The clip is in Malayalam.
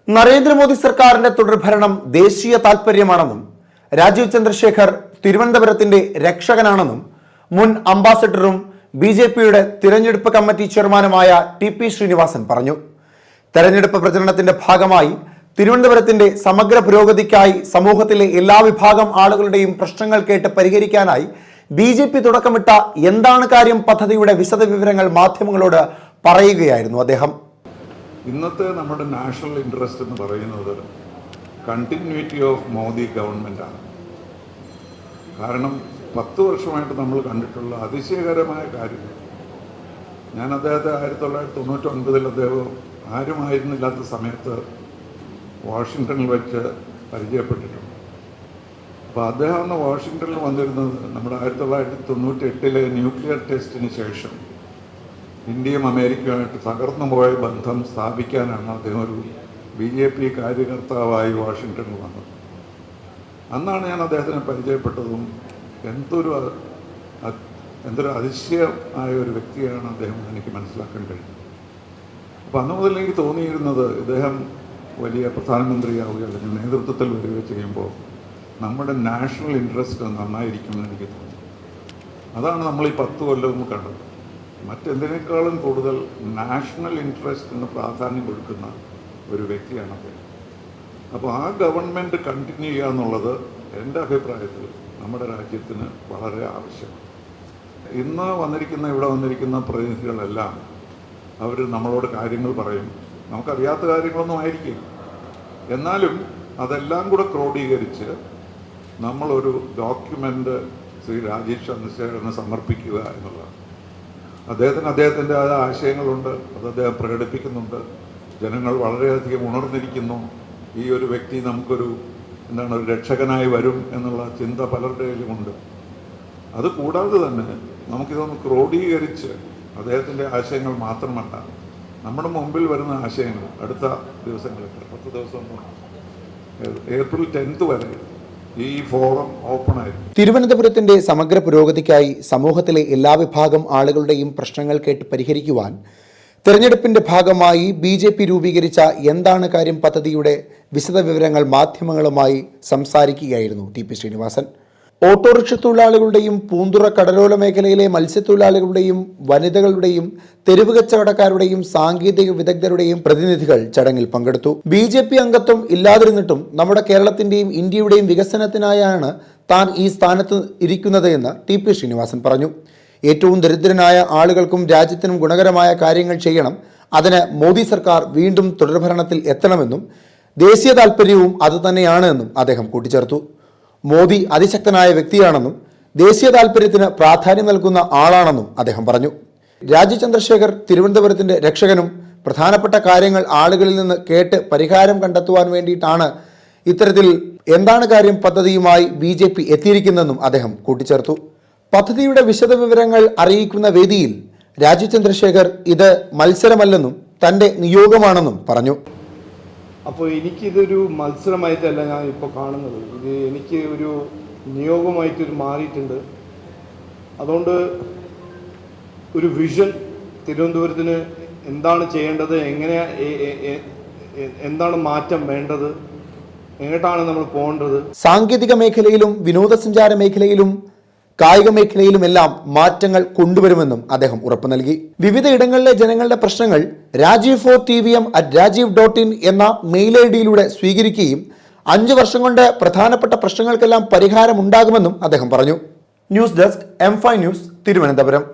നരേന്ദ്രമോദി സർക്കാരിന്റെ തുടർഭരണം ദേശീയ താൽപര്യമാണെന്നും രാജീവ് ചന്ദ്രശേഖർ തിരുവനന്തപുരത്തിന്റെ രക്ഷകനാണെന്നും മുൻ അംബാസഡറും ബിജെപിയുടെ തിരഞ്ഞെടുപ്പ് കമ്മിറ്റി ചെയർമാനുമായ ടി.പി. ശ്രീനിവാസൻ പറഞ്ഞു. തെരഞ്ഞെടുപ്പ് പ്രചരണത്തിന്റെ ഭാഗമായി തിരുവനന്തപുരത്തിന്റെ സമഗ്ര പുരോഗതിക്കായി സമൂഹത്തിലെ എല്ലാ വിഭാഗം ആളുകളുടെയും പ്രശ്നങ്ങൾ കേട്ട് പരിഹരിക്കാനായി ബിജെപി തുടക്കമിട്ട എന്താണ് കാര്യം പദ്ധതിയുടെ വിശദവിവരങ്ങൾ മാധ്യമങ്ങളോട് പറയുകയായിരുന്നു അദ്ദേഹം. ഇന്നത്തെ നമ്മുടെ നാഷണൽ ഇൻട്രസ്റ്റ് എന്ന് പറയുന്നത് കണ്ടിന്യൂറ്റി ഓഫ് മോദി ഗവൺമെൻറ്റാണ്. കാരണം 10 വർഷമായിട്ട് നമ്മൾ കണ്ടിട്ടുള്ള അതിശയകരമായ കാര്യം, ഞാൻ അദ്ദേഹത്തെ 1999 അദ്ദേഹം ആരുമായിരുന്നില്ലാത്ത സമയത്ത് വാഷിങ്ടണിൽ വെച്ച് പരിചയപ്പെട്ടിട്ടുണ്ട്. അപ്പോൾ അദ്ദേഹം അന്ന് വാഷിങ്ടണിൽ വന്നിരുന്നത് നമ്മുടെ 1998 ന്യൂക്ലിയർ ടെസ്റ്റിന് ശേഷം ഇന്ത്യയും അമേരിക്കയുമായിട്ട് തകർന്നു പോയ ബന്ധം സ്ഥാപിക്കാനാണ് അദ്ദേഹം ഒരു BJP കാര്യകർത്താവായി വാഷിങ്ടണിൽ വന്നത്. അന്നാണ് ഞാൻ അദ്ദേഹത്തിനെ പരിചയപ്പെട്ടതും എന്തൊരു അതിശയമായ ഒരു വ്യക്തിയാണ് അദ്ദേഹം എനിക്ക് മനസ്സിലാക്കാൻ കഴിഞ്ഞത്. അപ്പം അന്ന് മുതൽ എനിക്ക് തോന്നിയിരുന്നത് ഇദ്ദേഹം വലിയ പ്രധാനമന്ത്രിയാവുകയോ അല്ലെങ്കിൽ നേതൃത്വത്തിൽ വരികയോ ചെയ്യുമ്പോൾ നമ്മുടെ നാഷണൽ ഇൻട്രസ്റ്റ് നന്നായിരിക്കുമെന്ന് എനിക്ക് തോന്നി. അതാണ് നമ്മൾ ഈ 10 കൊല്ലവും കണ്ടത്. മറ്റെന്തിനേക്കാളും കൂടുതൽ നാഷണൽ ഇൻട്രസ്റ്റിന് പ്രാധാന്യം കൊടുക്കുന്ന ഒരു വ്യക്തിയാണ് അദ്ദേഹം. അപ്പോൾ ആ ഗവൺമെൻറ് കണ്ടിന്യൂ ചെയ്യുക എന്നുള്ളത് എൻ്റെ അഭിപ്രായത്തിൽ നമ്മുടെ രാജ്യത്തിന് വളരെ ആവശ്യമാണ്. ഇന്ന് ഇവിടെ വന്നിരിക്കുന്ന പ്രതിനിധികളെല്ലാം അവർ നമ്മളോട് കാര്യങ്ങൾ പറയും. നമുക്കറിയാത്ത കാര്യങ്ങളൊന്നും ആയിരിക്കും, എന്നാലും അതെല്ലാം കൂടെ ക്രോഡീകരിച്ച് നമ്മളൊരു ഡോക്യുമെൻ്റ് ശ്രീ രാജീവ് ചന്ദ്രശേഖരന് സമർപ്പിക്കുക എന്നുള്ളതാണ്. അദ്ദേഹത്തിൻ്റെ ആശയങ്ങളുണ്ട്, അത് അദ്ദേഹം പ്രകടിപ്പിക്കുന്നുണ്ട്. ജനങ്ങൾ വളരെയധികം ഉണർന്നിരിക്കുന്നു. ഈ ഒരു വ്യക്തി നമുക്കൊരു ഒരു രക്ഷകനായി വരും എന്നുള്ള ചിന്ത പലരുടെയിലുമുണ്ട്. അതുകൂടാതെ തന്നെ നമുക്കിതൊന്ന് ക്രോഡീകരിച്ച് അദ്ദേഹത്തിൻ്റെ ആശയങ്ങൾ മാത്രമല്ല, നമ്മുടെ മുമ്പിൽ വരുന്ന ആശയങ്ങൾ അടുത്ത ദിവസങ്ങളിൽ 10 ദിവസം ഏപ്രിൽ 10 വരെ ഈ ഫോറം ഓപ്പൺ ആയിരുന്നു. തിരുവനന്തപുരത്തിന്റെ സമഗ്ര പുരോഗതിക്കായി സമൂഹത്തിലെ എല്ലാ വിഭാഗം ആളുകളുടെയും പ്രശ്നങ്ങൾ കേട്ട് പരിഹരിക്കുവാൻ തെരഞ്ഞെടുപ്പിന്റെ ഭാഗമായി ബിജെപി രൂപീകരിച്ച എന്താണ് കാര്യം പദ്ധതിയുടെ വിശദവിവരങ്ങൾ മാധ്യമങ്ങളുമായി സംസാരിക്കുകയായിരുന്നു ടി.പി. ശ്രീനിവാസൻ. ഓട്ടോറിക്ഷ തൊഴിലാളികളുടെയും പൂന്തുറ കടലോല മേഖലയിലെ മത്സ്യത്തൊഴിലാളികളുടെയും വനിതകളുടെയും തെരുവ് കച്ചവടക്കാരുടെയും സാങ്കേതിക വിദഗ്ധരുടെയും പ്രതിനിധികൾ ചടങ്ങിൽ പങ്കെടുത്തു. ബിജെപി അംഗത്വം ഇല്ലാതിരുന്നിട്ടും നമ്മുടെ കേരളത്തിന്റെയും ഇന്ത്യയുടെയും വികസനത്തിനായാണ് താൻ ഈ സ്ഥാനത്ത് ഇരിക്കുന്നത് എന്ന് ടി.പി. ശ്രീനിവാസൻ പറഞ്ഞു. ഏറ്റവും ദരിദ്രനായ ആളുകൾക്കും രാജ്യത്തിനും ഗുണകരമായ കാര്യങ്ങൾ ചെയ്യണം. അതിന് മോദി സർക്കാർ വീണ്ടും തുടർഭരണത്തിൽ എത്തണമെന്നും ദേശീയ താൽപര്യവും അതുതന്നെയാണ് എന്നും അദ്ദേഹം കൂട്ടിച്ചേർത്തു. മോദി അതിശക്തനായ വ്യക്തിയാണെന്നും ദേശീയ താൽപര്യത്തിന് പ്രാധാന്യം നൽകുന്ന ആളാണെന്നും അദ്ദേഹം പറഞ്ഞു. രാജീവ് ചന്ദ്രശേഖർ തിരുവനന്തപുരത്തിന്റെ രക്ഷകനും പ്രധാനപ്പെട്ട കാര്യങ്ങൾ ആളുകളിൽ നിന്ന് കേട്ട് പരിഹാരം കണ്ടെത്തുവാൻ വേണ്ടിയിട്ടാണ് ഇത്തരത്തിൽ എന്താണ് കാര്യം പദ്ധതിയുമായി ബിജെപി എത്തിയിരിക്കുന്നതെന്നും അദ്ദേഹം കൂട്ടിച്ചേർത്തു. പദ്ധതിയുടെ വിശദവിവരങ്ങൾ അറിയിക്കുന്ന വേദിയിൽ രാജീവ് ചന്ദ്രശേഖർ ഇത് മത്സരമല്ലെന്നും തന്റെ നിയോഗമാണെന്നും പറഞ്ഞു. അപ്പോൾ എനിക്കിതൊരു മത്സരമായിട്ടല്ല ഞാൻ ഇപ്പോൾ കാണുന്നത്. ഇത് എനിക്ക് ഒരു നിയോഗമായിട്ട് മാറിയിട്ടുണ്ട്. അതുകൊണ്ട് ഒരു വിഷൻ, തിരുവനന്തപുരത്തിന് എന്താണ് ചെയ്യേണ്ടത്, എന്താണ് മാറ്റം വേണ്ടത്, എങ്ങോട്ടാണ് നമ്മൾ പോകേണ്ടത്. സാങ്കേതിക മേഖലയിലും വിനോദസഞ്ചാര മേഖലയിലും കായിക മേഖലയിലുമെല്ലാം മാറ്റങ്ങൾ കൊണ്ടുവരുമെന്നും അദ്ദേഹം ഉറപ്പു നൽകി. വിവിധ ഇടങ്ങളിലെ ജനങ്ങളുടെ പ്രശ്നങ്ങൾ rajiv4tvm@rajiv.in എന്ന മെയിൽ ഐഡിയിലൂടെ സ്വീകരിക്കുകയും 5 വർഷം കൊണ്ട് പ്രധാനപ്പെട്ട പ്രശ്നങ്ങൾക്കെല്ലാം പരിഹാരം ഉണ്ടാകുമെന്നും അദ്ദേഹം പറഞ്ഞു. News desk M5 news, Thiruvananthapuram.